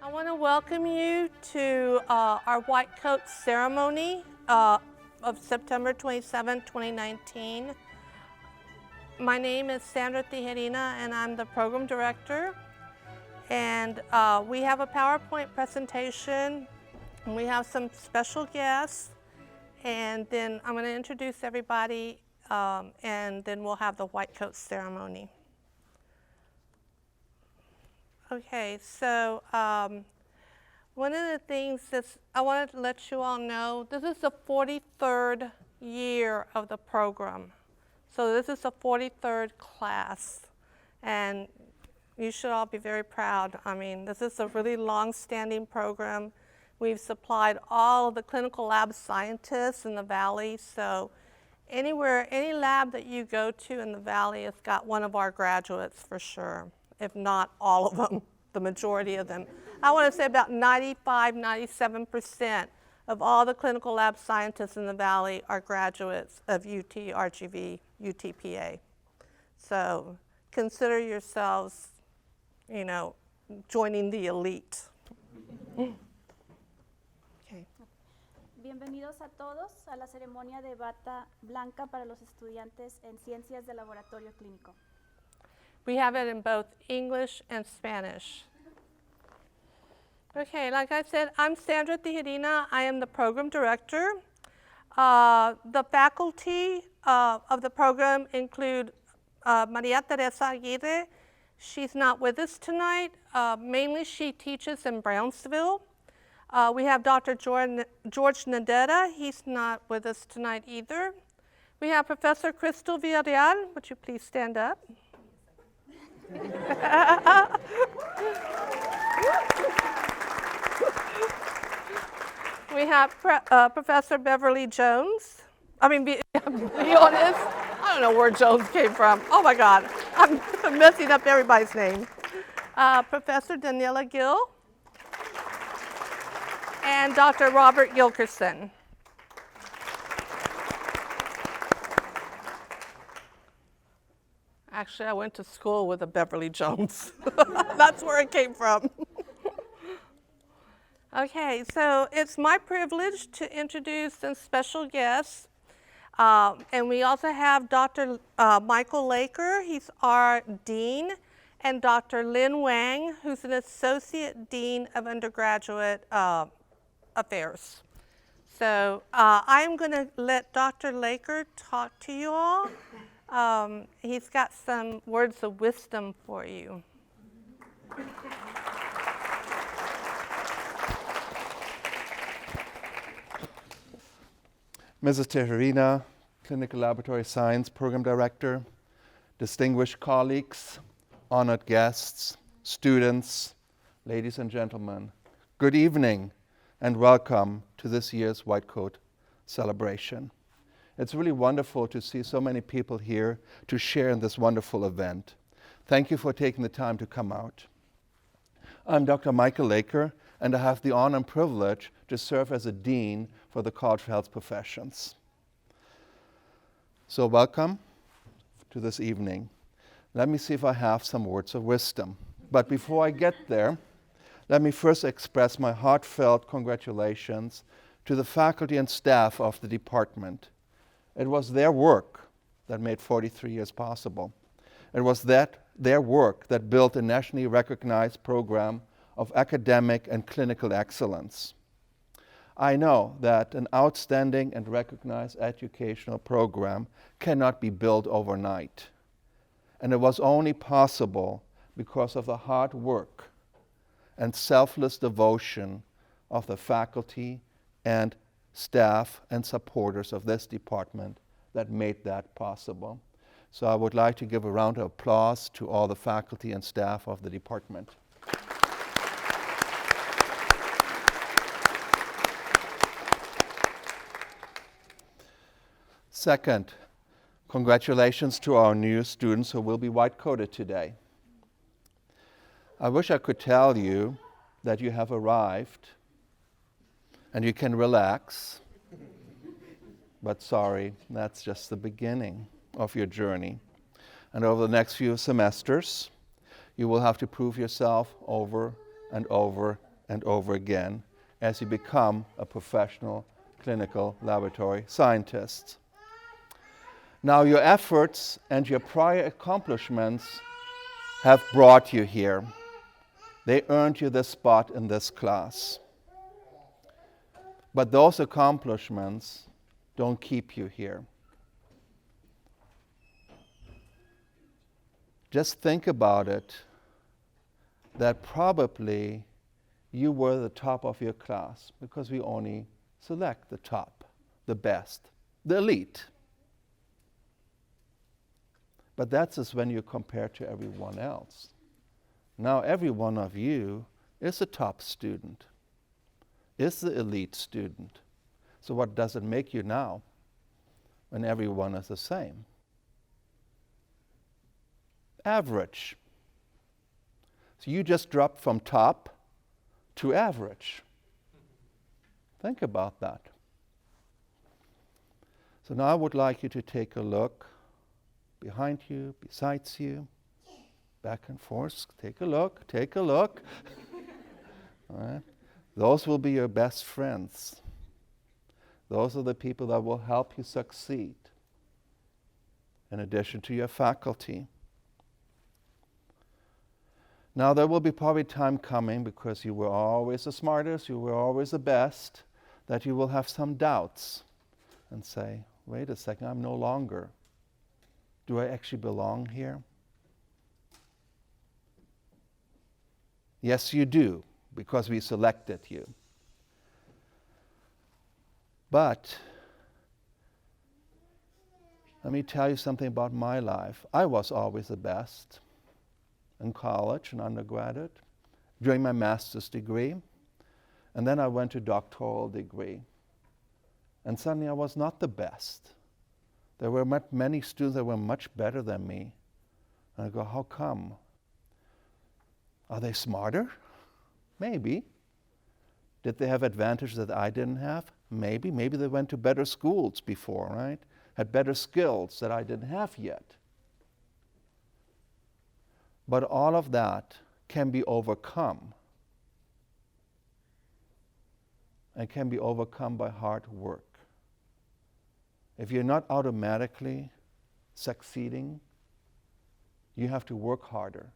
I want to welcome you to our White Coat ceremony of September 27, 2019. My name is Sandra Tijerina and I'm the program director. And we have a PowerPoint presentation and we have some special guests. And then I'm going to introduce everybody and then we'll have the White Coat ceremony. Okay, so one of the things that I wanted to let you all know, this is the 43rd year of the program. So this is the 43rd class, and you should all be very proud. I mean, this is a really long-standing program. We've supplied all of the clinical lab scientists in the Valley, so anywhere, any lab that you go to in the Valley has got one of our graduates for sure, if not all of them, the majority of them. I want to say about 95, 97% of all the clinical lab scientists in the Valley are graduates of UTRGV, UTPA. So consider yourselves, you know, joining the elite. Okay. Bienvenidos a todos a la ceremonia de bata blanca para los estudiantes en Ciencias de Laboratorio Clínico. We have it in both English and Spanish. Okay, like I said, I'm Sandra Tijerina. I am the program director. The faculty of the program include Maria Teresa Aguirre. She's not with us tonight. Mainly she teaches in Brownsville. We have Dr. George Nadera. He's not with us tonight either. We have Professor Crystal Villarreal. Would you please stand up? We have Professor Beverly Jones. I mean, be honest, I don't know where Jones came from. Oh my God, I'm messing up everybody's name. Professor Daniela Gill and Dr. Robert Gilkerson. Actually, I went to school with a Beverly Jones. That's where it came from. Okay, so it's my privilege to introduce some special guests. And we also have Dr. Michael Laker, he's our dean, and Dr. Lin Wang, who's an associate dean of undergraduate affairs. So I'm going to let Dr. Laker talk to you all. He's got some words of wisdom for you. Mrs. Tijerina, Clinical Laboratory Science Program Director, distinguished colleagues, honored guests, students, ladies and gentlemen, good evening and welcome to this year's White Coat celebration. It's really wonderful to see so many people here to share in this wonderful event. Thank you for taking the time to come out. I'm Dr. Michael Laker, and I have the honor and privilege to serve as a dean for the College of Health Professions. So welcome to this evening. Let me see if I have some words of wisdom. But before I get there, let me first express my heartfelt congratulations to the faculty and staff of the department. It was their work that made 43 years possible. It was their work that built a nationally recognized program of academic and clinical excellence. I know that an outstanding and recognized educational program cannot be built overnight. And it was only possible because of the hard work and selfless devotion of the faculty and staff and supporters of this department that made that possible. So I would like to give a round of applause to all the faculty and staff of the department. Second, congratulations to our new students who will be white-coated today. I wish I could tell you that you have arrived and you can relax, but sorry, that's just the beginning of your journey. And over the next few semesters, you will have to prove yourself over and over and over again as you become a professional clinical laboratory scientist. Now, your efforts and your prior accomplishments have brought you here. They earned you this spot in this class. But those accomplishments don't keep you here. Just think about it, that probably you were the top of your class, because we only select the top, the best, the elite. But that's just when you compare to everyone else. Now every one of you is a top student, is the elite student. So what does it make you now when everyone is the same? Average. So you just dropped from top to average. Think about that. So now I would like you to take a look behind you, besides you, back and forth. Take a look, take a look. All right. Those will be your best friends. Those are the people that will help you succeed, in addition to your faculty. Now there will be probably time coming, because you were always the smartest, you were always the best, that you will have some doubts and say, wait a second, I'm no longer. Do I actually belong here? Yes, you do, because we selected you. But let me tell you something about my life. I was always the best in college and undergraduate, during my master's degree, and then I went to doctoral degree. And suddenly I was not the best. There were many students that were much better than me. And I go, how come? Are they smarter? Maybe. Did they have advantages that I didn't have? Maybe. Maybe they went to better schools before, right? Had better skills that I didn't have yet. But all of that can be overcome, and can be overcome by hard work. If you're not automatically succeeding, you have to work harder.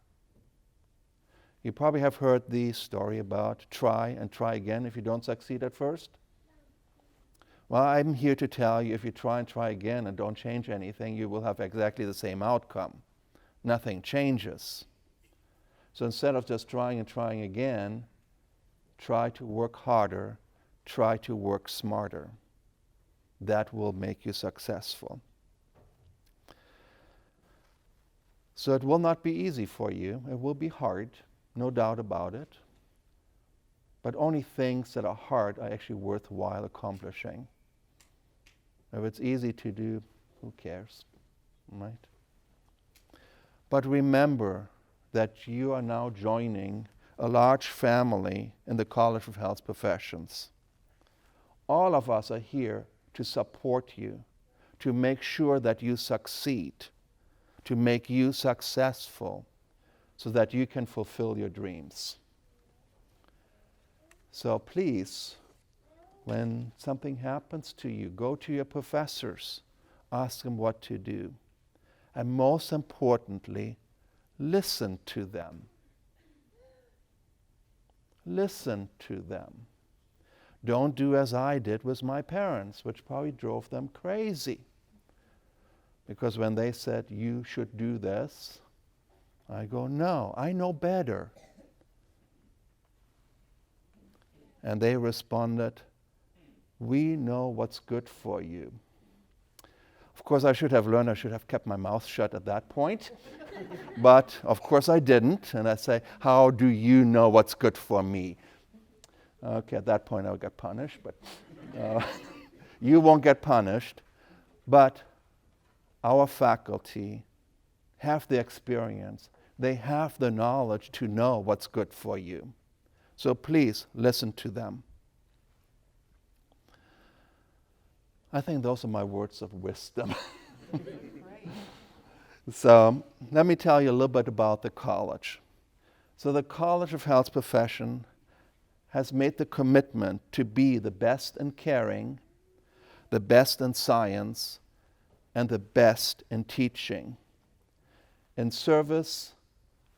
You probably have heard the story about try and try again if you don't succeed at first. Well, I'm here to tell you, if you try and try again and don't change anything, you will have exactly the same outcome. Nothing changes. So instead of just trying and trying again, try to work harder, try to work smarter. That will make you successful. So it will not be easy for you. It will be hard, no doubt about it. But only things that are hard are actually worthwhile accomplishing. If it's easy to do, who cares, right? But remember that you are now joining a large family in the College of Health Professions. All of us are here to support you, to make sure that you succeed, to make you successful, so that you can fulfill your dreams. So please, when something happens to you, go to your professors, ask them what to do. And most importantly, listen to them. Listen to them. Don't do as I did with my parents, which probably drove them crazy. Because when they said, you should do this, I go, no, I know better. And they responded, we know what's good for you. Of course, I should have kept my mouth shut at that point. But of course I didn't. And I say, how do you know what's good for me? Okay, at that point I would get punished, but you won't get punished. But our faculty have the experience. They have the knowledge to know what's good for you. So please listen to them. I think those are my words of wisdom. So let me tell you a little bit about the college. So the College of Health Profession has made the commitment to be the best in caring, the best in science, and the best in teaching, in service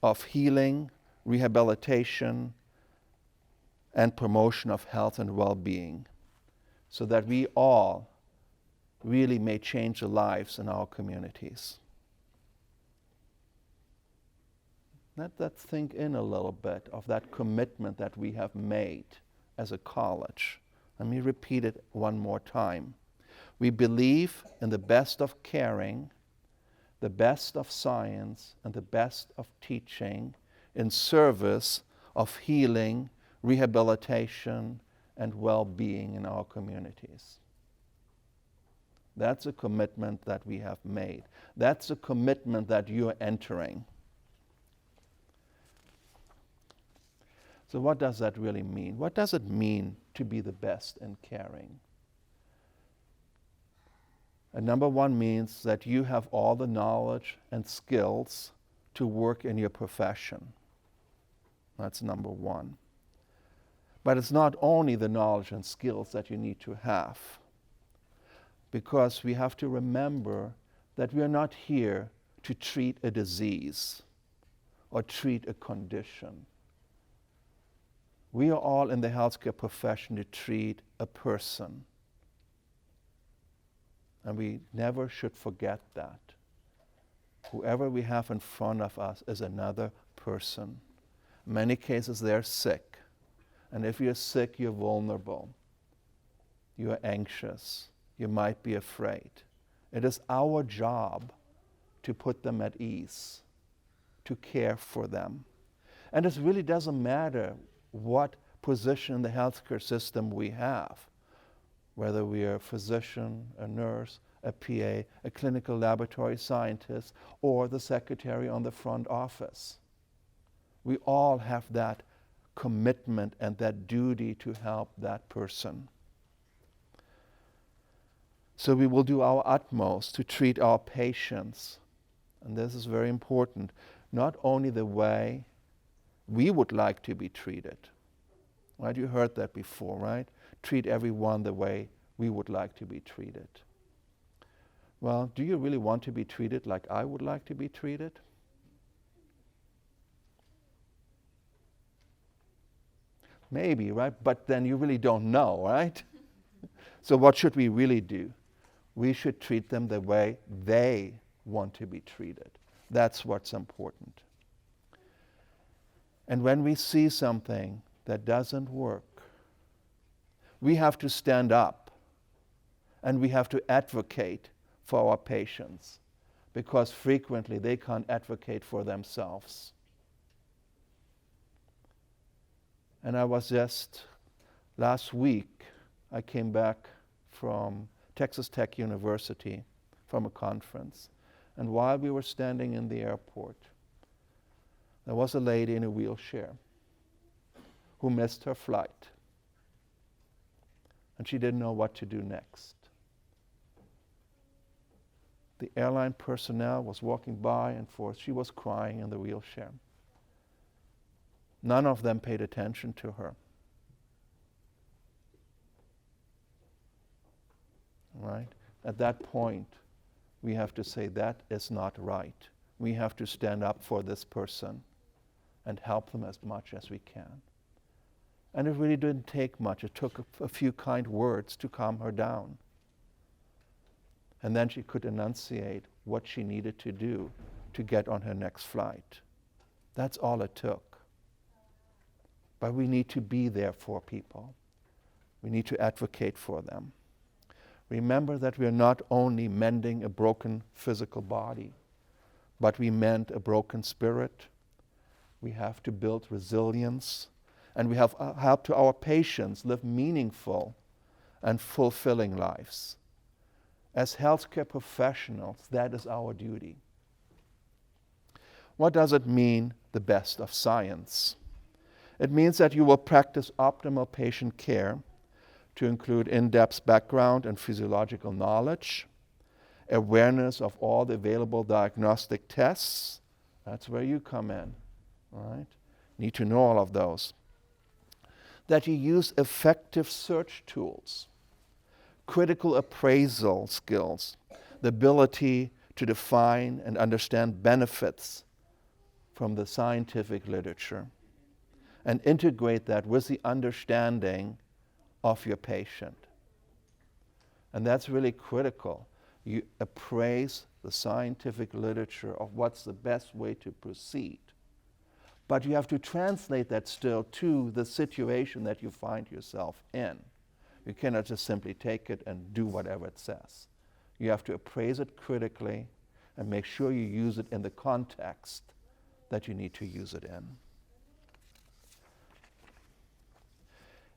of healing, rehabilitation, and promotion of health and well-being, so that we all really may change the lives in our communities. Let that sink in a little bit of that commitment that we have made as a college. Let me repeat it one more time. We believe in the best of caring, the best of science, and the best of teaching in service of healing, rehabilitation, and well-being in our communities. That's a commitment that we have made. That's a commitment that you're entering. So what does that really mean? What does it mean to be the best in caring? And number one means that you have all the knowledge and skills to work in your profession. That's number one. But it's not only the knowledge and skills that you need to have, because we have to remember that we are not here to treat a disease or treat a condition. We are all in the healthcare profession to treat a person. And we never should forget that. Whoever we have in front of us is another person. In many cases, they're sick. And if you're sick, you're vulnerable. You're anxious. You might be afraid. It is our job to put them at ease, to care for them. And it really doesn't matter what position in the healthcare system we have, whether we are a physician, a nurse, a PA, a clinical laboratory scientist, or the secretary on the front office. We all have that commitment and that duty to help that person. So we will do our utmost to treat our patients, and this is very important, not only the way we would like to be treated. Right? You heard that before, right? Treat everyone the way we would like to be treated. Well, do you really want to be treated like I would like to be treated? Maybe, right? But then you really don't know, right? So what should we really do? We should treat them the way they want to be treated. That's what's important. And when we see something that doesn't work, we have to stand up and we have to advocate for our patients, because frequently they can't advocate for themselves. And I was just, last week, I came back from Texas Tech University from a conference. And while we were standing in the airport, there was a lady in a wheelchair who missed her flight. And she didn't know what to do next. The airline personnel was walking by and forth. She was crying in the wheelchair. None of them paid attention to her. Right? At that point, we have to say that is not right. We have to stand up for this person and help them as much as we can. And it really didn't take much. It took a few kind words to calm her down. And then she could enunciate what she needed to do to get on her next flight. That's all it took. But we need to be there for people. We need to advocate for them. Remember that we are not only mending a broken physical body, but we mend a broken spirit. We have to build resilience, and we have help to our patients live meaningful and fulfilling lives. As healthcare professionals, that is our duty. What does it mean, the best of science? It means that you will practice optimal patient care to include in-depth background and physiological knowledge, awareness of all the available diagnostic tests. That's where you come in, right? Need to know all of those. that you use effective search tools, critical appraisal skills, the ability to define and understand benefits from the scientific literature, and integrate that with the understanding of your patient. And that's really critical. You appraise the scientific literature of what's the best way to proceed. But you have to translate that still to the situation that you find yourself in. You cannot just simply take it and do whatever it says. You have to appraise it critically and make sure you use it in the context that you need to use it in.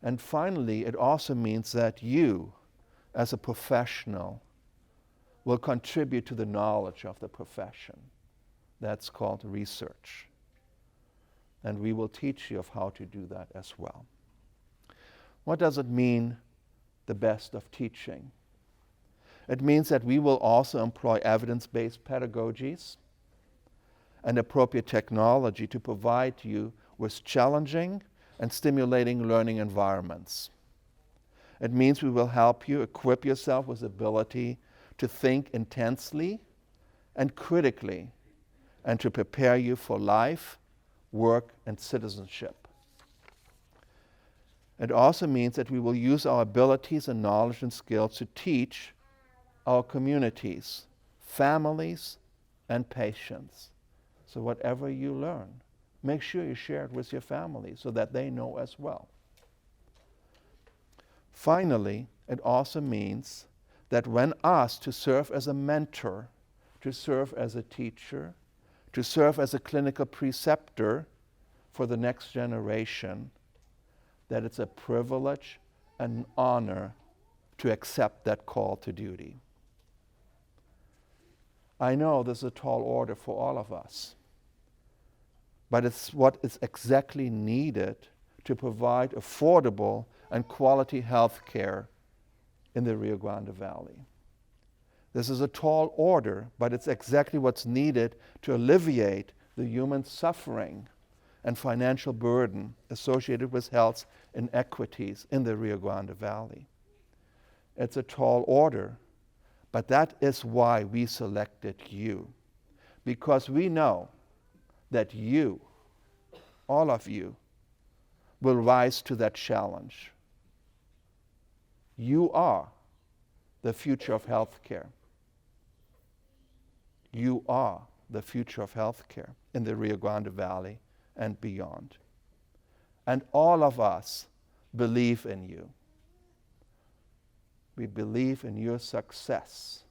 And finally, it also means that you, as a professional, will contribute to the knowledge of the profession. That's called research. And we will teach you of how to do that as well. What does it mean, the best of teaching? It means that we will also employ evidence-based pedagogies and appropriate technology to provide you with challenging and stimulating learning environments. It means we will help you equip yourself with the ability to think intensely and critically, and to prepare you for life, work, and citizenship. It also means that we will use our abilities and knowledge and skills to teach our communities, families, and patients. So whatever you learn, make sure you share it with your family so that they know as well. Finally, it also means that when asked to serve as a mentor, to serve as a teacher, to serve as a clinical preceptor for the next generation, that it's a privilege and an honor to accept that call to duty. I know this is a tall order for all of us, but it's what is exactly needed to provide affordable and quality health care in the Rio Grande Valley. This is a tall order, but it's exactly what's needed to alleviate the human suffering and financial burden associated with health inequities in the Rio Grande Valley. It's a tall order, but that is why we selected you, because we know that you, all of you, will rise to that challenge. You are the future of healthcare. You are the future of healthcare in the Rio Grande Valley and beyond. And all of us believe in you. We believe in your success.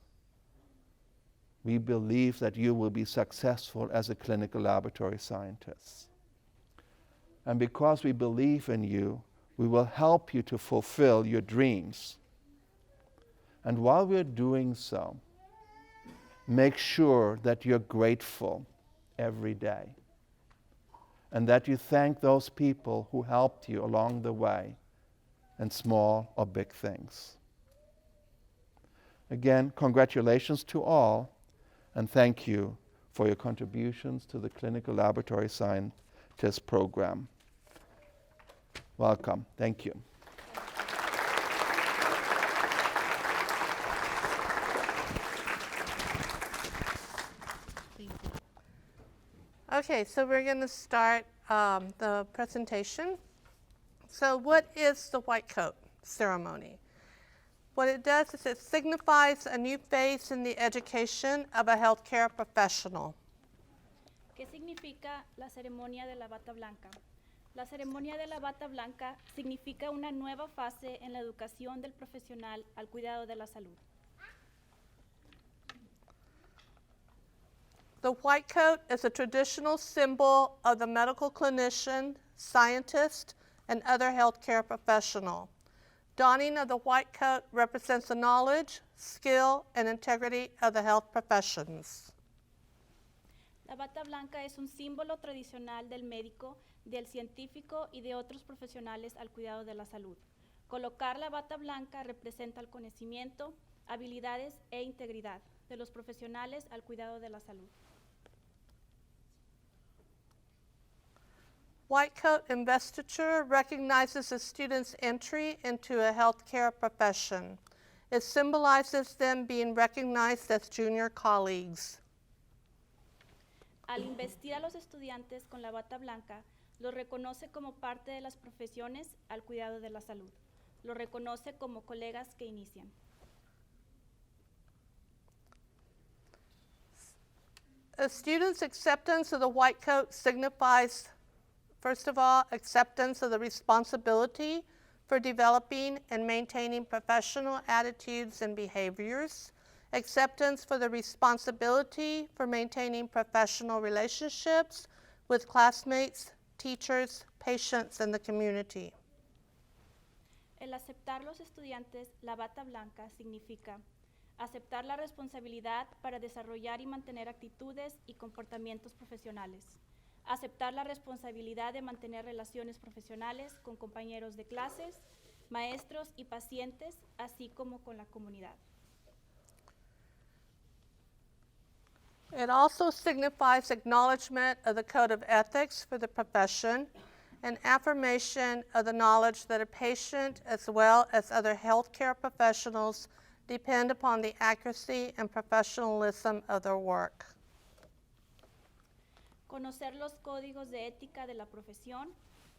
We believe that you will be successful as a clinical laboratory scientist. And because we believe in you, we will help you to fulfill your dreams. And while we're doing so, make sure that you're grateful every day, and that you thank those people who helped you along the way in small or big things. Again, congratulations to all, and thank you for your contributions to the Clinical Laboratory Scientist program. Welcome. Thank you. Okay, so we're going to start the presentation. So what is the white coat ceremony? What it does is it signifies a new phase in the education of a healthcare professional. ¿Qué significa la ceremonia de la bata blanca? La ceremonia de la bata blanca significa una nueva fase en la educación del profesional al cuidado de la salud. The white coat is a traditional symbol of the medical clinician, scientist, and other healthcare professional. Donning of the white coat represents the knowledge, skill, and integrity of the health professions. La bata blanca es un símbolo tradicional del médico, del científico y de otros profesionales al cuidado de la salud. Colocar la bata blanca representa el conocimiento, habilidades e integridad de los profesionales al cuidado de la salud. White coat investiture recognizes a student's entry into a healthcare profession. It symbolizes them being recognized as junior colleagues. Al investir a los estudiantes con la bata blanca, los reconoce como parte de las profesiones al cuidado de la salud. Los reconoce como colegas que inician. A student's acceptance of the white coat signifies, first of all, acceptance of the responsibility for developing and maintaining professional attitudes and behaviors, acceptance for the responsibility for maintaining professional relationships with classmates, teachers, patients, and the community. El aceptar los estudiantes la bata blanca significa aceptar la responsabilidad para desarrollar y mantener actitudes y comportamientos profesionales, aceptar la responsabilidad de mantener relaciones profesionales con compañeros de clases, maestros y pacientes, así como con la comunidad. It also signifies acknowledgement of the code of ethics for the profession and affirmation of the knowledge that a patient as well as other healthcare professionals depend upon the accuracy and professionalism of their work. Conocer los códigos de ética de la profesión,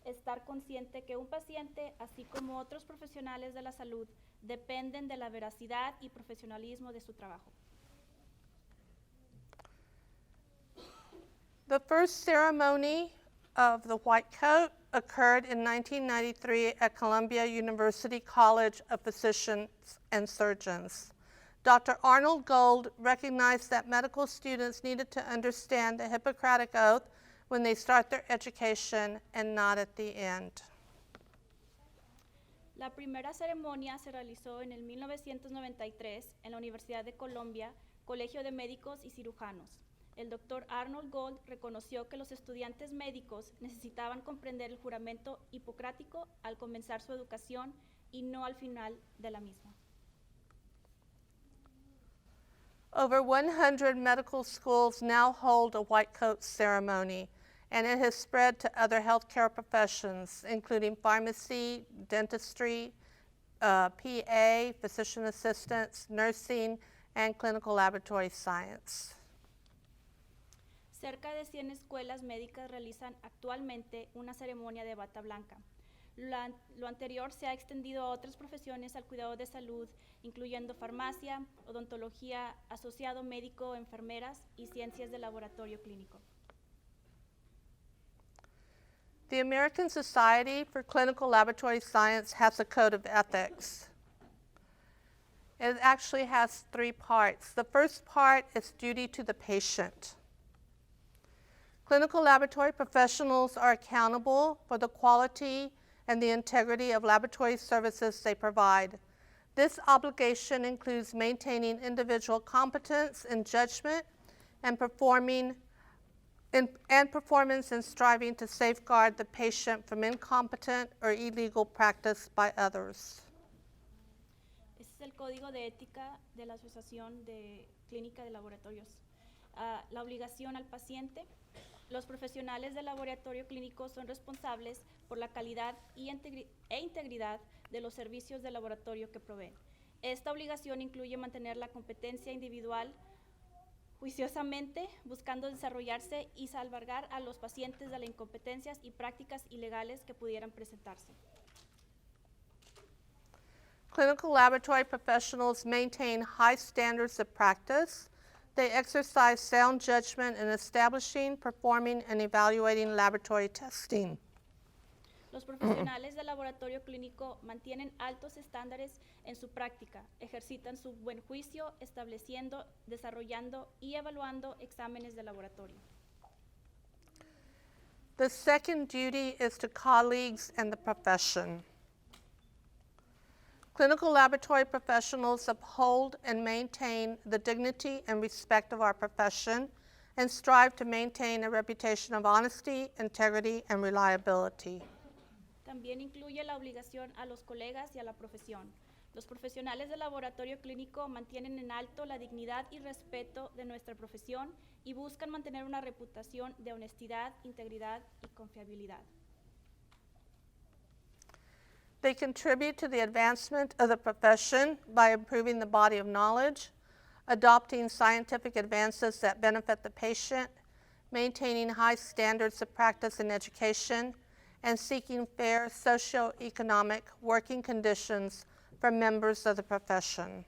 estar consciente que un paciente, así como otros profesionales de la salud, dependen de la veracidad y profesionalismo de su trabajo. The first ceremony of the white coat occurred in 1993 at Columbia University College of Physicians and Surgeons. Dr. Arnold Gold recognized that medical students needed to understand the Hippocratic Oath when they start their education and not at the end. La primera ceremonia se realizó en el 1993 en la Universidad de Columbia, Colegio de Médicos y Cirujanos. El Dr. Arnold Gold reconoció que los estudiantes médicos necesitaban comprender el juramento hipocrático al comenzar su educación y no al final de la misma. Over 100 medical schools now hold a white coat ceremony, and it has spread to other healthcare professions, including pharmacy, dentistry, PA, physician assistants, nursing, and clinical laboratory science. Cerca de 100 escuelas médicas realizan actualmente una ceremonia de bata blanca. Lo anterior se ha extendido a otras profesiones al cuidado de salud, incluyendo farmacia, odontología, asociado médico, enfermeras y ciencias de laboratorio clínico. The American Society for Clinical Laboratory Science has a code of ethics. It actually has 3 parts. The first part is duty to the patient. Clinical laboratory professionals are accountable for the quality and the integrity of laboratory services they provide. This obligation includes maintaining individual competence and judgment and performance and striving to safeguard the patient from incompetent or illegal practice by others. Este es el código de ética de la Asociación de Clínica de Laboratorios. La obligación al paciente. Los profesionales del laboratorio clínico son responsables por la calidad e integridad de los servicios de laboratorio que proveen. Esta obligación incluye mantener la competencia individual juiciosamente, buscando desarrollarse y salvaguardar a los pacientes de las incompetencias y prácticas ilegales que pudieran presentarse. Clinical laboratory professionals maintain high standards of practice. They exercise sound judgment in establishing, performing, and evaluating laboratory testing. Los profesionales del laboratorio clínico mantienen altos estándares en su práctica, ejercitan su buen juicio, estableciendo, desarrollando y evaluando exámenes de laboratorio. The second duty is to colleagues and the profession. Clinical laboratory professionals uphold and maintain the dignity and respect of our profession and strive to maintain a reputation of honesty, integrity, and reliability. También incluye la obligación a los colegas y a la profesión. Los profesionales del laboratorio clínico mantienen en alto la dignidad y respeto de nuestra profesión y buscan mantener una reputación de honestidad, integridad y confiabilidad. They contribute to the advancement of the profession by improving the body of knowledge, adopting scientific advances that benefit the patient, maintaining high standards of practice in education, and seeking fair socioeconomic working conditions for members of the profession.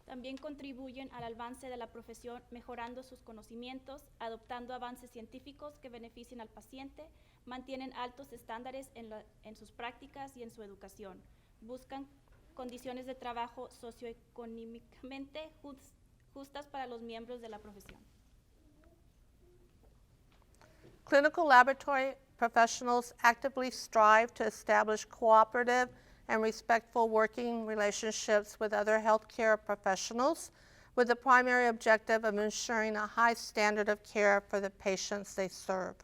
También contribuyen al avance de la profesión mejorando sus conocimientos, adoptando avances científicos que beneficien al paciente, mantienen altos estándares en sus prácticas y en su educación, buscan condiciones de trabajo socioeconómicamente justas para los miembros de la profesión. Clinical laboratory professionals actively strive to establish cooperative and respectful working relationships with other healthcare professionals with the primary objective of ensuring a high standard of care for the patients they serve.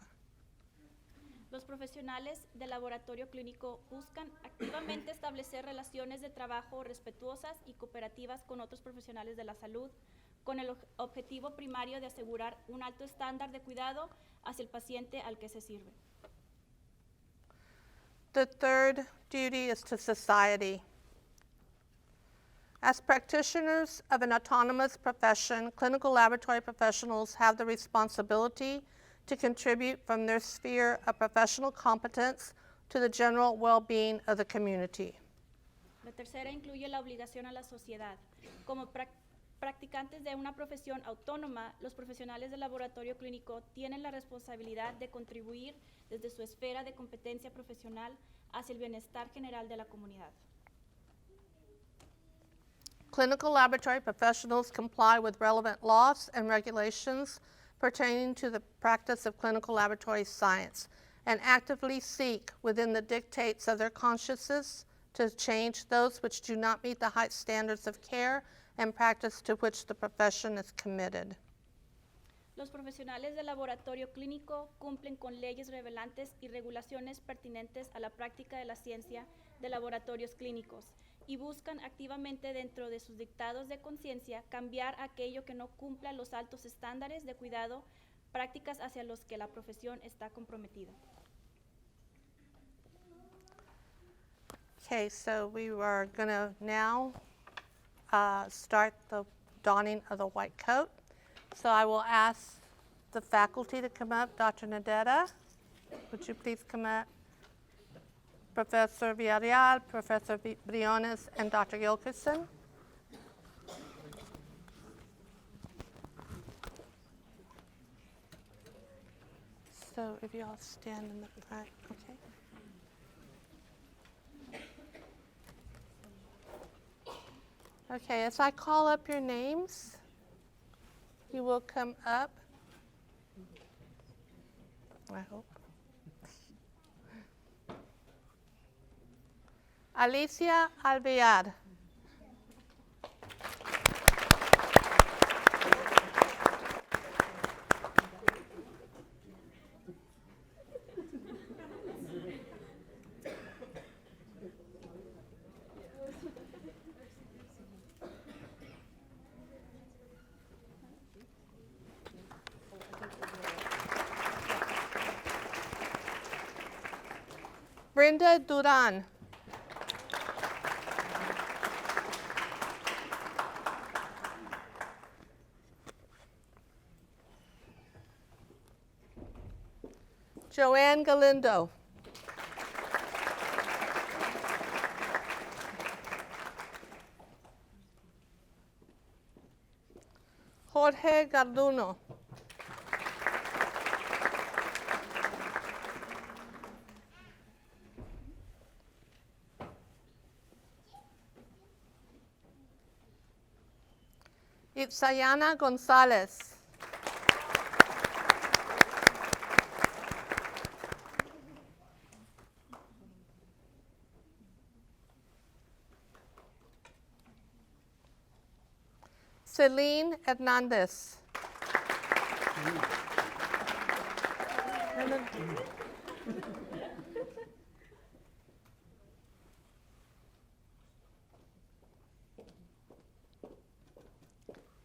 Los profesionales del laboratorio clínico buscan activamente establecer relaciones de trabajo respetuosas y cooperativas con otros profesionales de la salud, con el objetivo primario de asegurar un alto estándar de cuidado hacia el paciente al que se sirve. The third duty is to society. As practitioners of an autonomous profession, clinical laboratory professionals have the responsibility to contribute from their sphere of professional competence to the general well-being of the community. La tercera incluye la obligación a la sociedad. Como practicantes de una profesión autónoma, los profesionales del laboratorio clínico tienen la responsabilidad de contribuir desde su esfera de competencia profesional hacia el bienestar general de la comunidad. Clinical laboratory professionals comply with relevant laws and regulations pertaining to the practice of clinical laboratory science and actively seek, within the dictates of their consciences, to change those which do not meet the high standards of care and practice to which the profession is committed. Los profesionales del laboratorio clínico cumplen con leyes revelantes y regulaciones pertinentes a la práctica de la ciencia de laboratorios clínicos y buscan activamente dentro de sus dictados de conciencia cambiar aquello que no cumpla los altos estándares de cuidado, prácticas hacia los que la profesión está comprometida. Okay, so we are going to now start the donning of the white coat. So I will ask the faculty to come up. Dr. Nadetta, would you please come up? Professor Villarreal, Professor Briones, and Dr. Gilkerson. So if you all stand in the front, okay? Okay, as I call up your names, you will come up. I hope. Alicia Alvear. Brenda Duran. Joanne Galindo. Jorge Garduno. Itzayana Gonzalez. Celine Hernandez.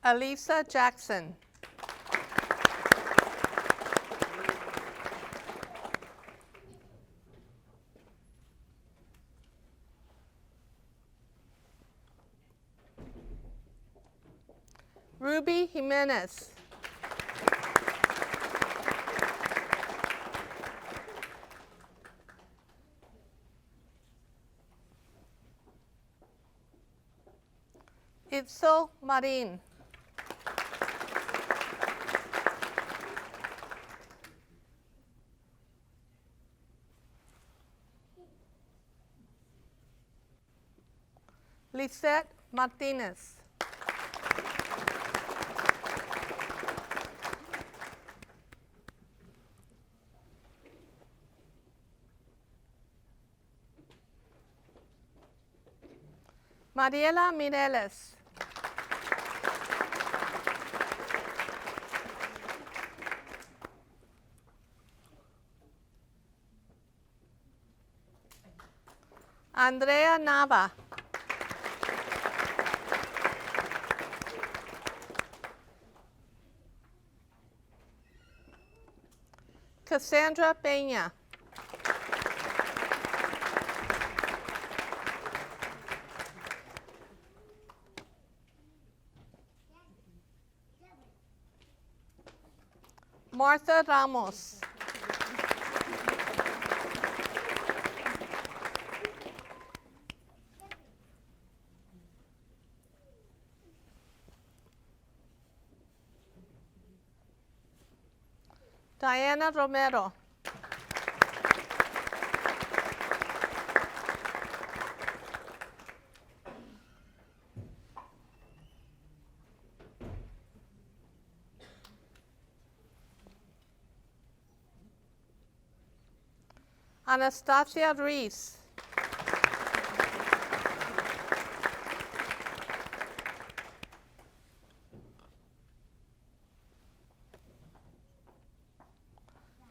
Alisa Jackson. Ruby Jimenez. Itzel Marin. Lisette Martinez. Mariela Mireles. Andrea Nava. Cassandra Peña. Martha Ramos. Diana Romero. Anastasia Ruiz.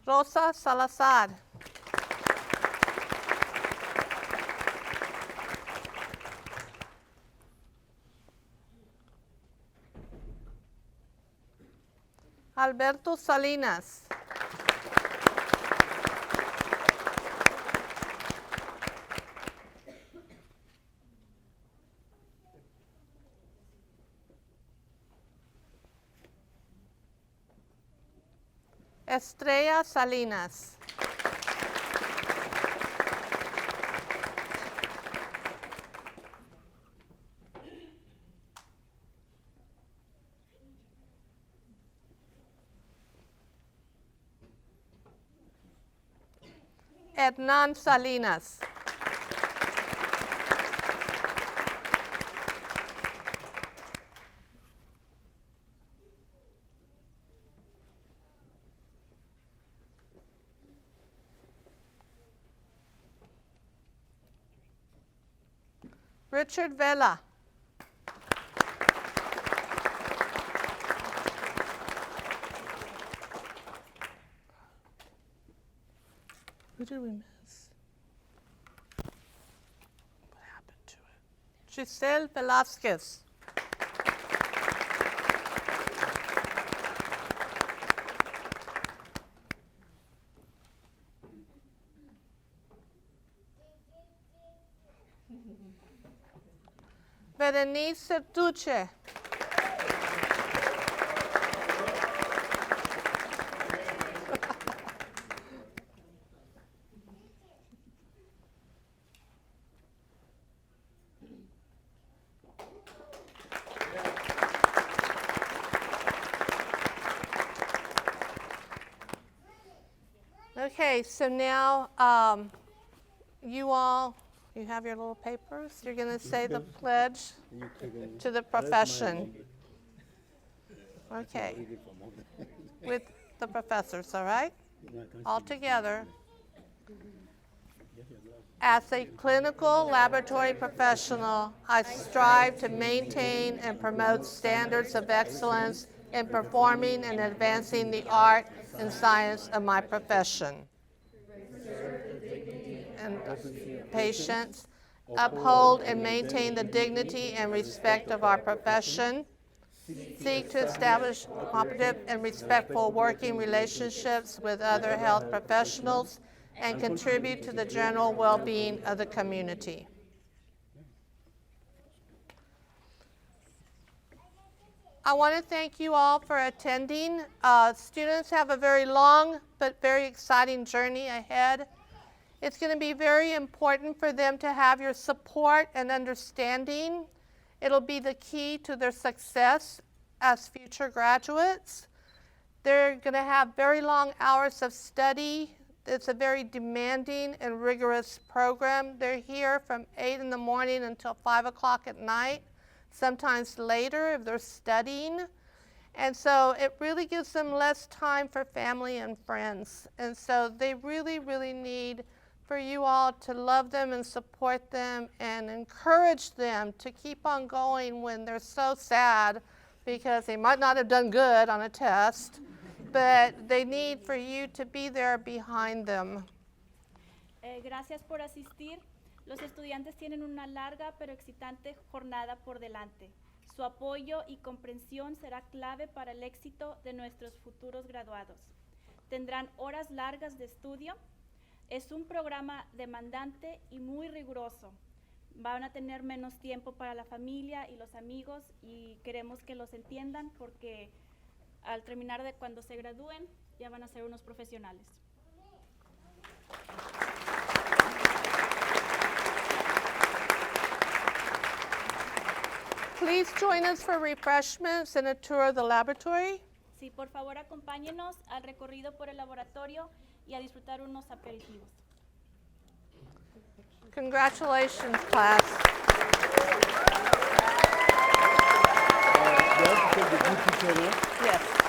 Rosa Salazar. Alberto Salinas. Estrella Salinas. Hernán Salinas. Richard Vela. Who did we miss? What happened to it? Giselle Velasquez. Berenice Sertuche. Okay, so now you have your little papers. You're going to say the pledge to the profession. Okay, with the professors, all right? All together. As a clinical laboratory professional, I strive to maintain and promote standards of excellence in performing and advancing the art and science of my profession. And patients, uphold and maintain the dignity and respect of our profession, seek to establish cooperative and respectful working relationships with other health professionals, and contribute to the general well-being of the community. I want to thank you all for attending. Students have a very long but very exciting journey ahead. It's going to be very important for them to have your support and understanding. It'll be the key to their success as future graduates. They're going to have very long hours of study. It's a very demanding and rigorous program. They're here from 8 in the morning until 5 o'clock at night, sometimes later if they're studying. And so it really gives them less time for family and friends. And so they really, really need for you all to love them and support them and encourage them to keep on going when they're so sad because they might not have done good on a test, but they need for you to be there behind them. Gracias por asistir. Los estudiantes tienen una larga pero excitante jornada por delante. Su apoyo y comprensión será clave para el éxito de nuestros futuros graduados. Tendrán horas largas de estudio. Es un programa demandante y muy riguroso. Van a tener menos tiempo para la familia y los amigos y queremos que los entiendan porque al terminar de cuando se gradúen ya van a ser unos profesionales. Please join us for refreshments and a tour of the laboratory. Sí, por favor acompáñenos al recorrido por el laboratorio y a disfrutar unos aperitivos. Congratulations, class. Yes.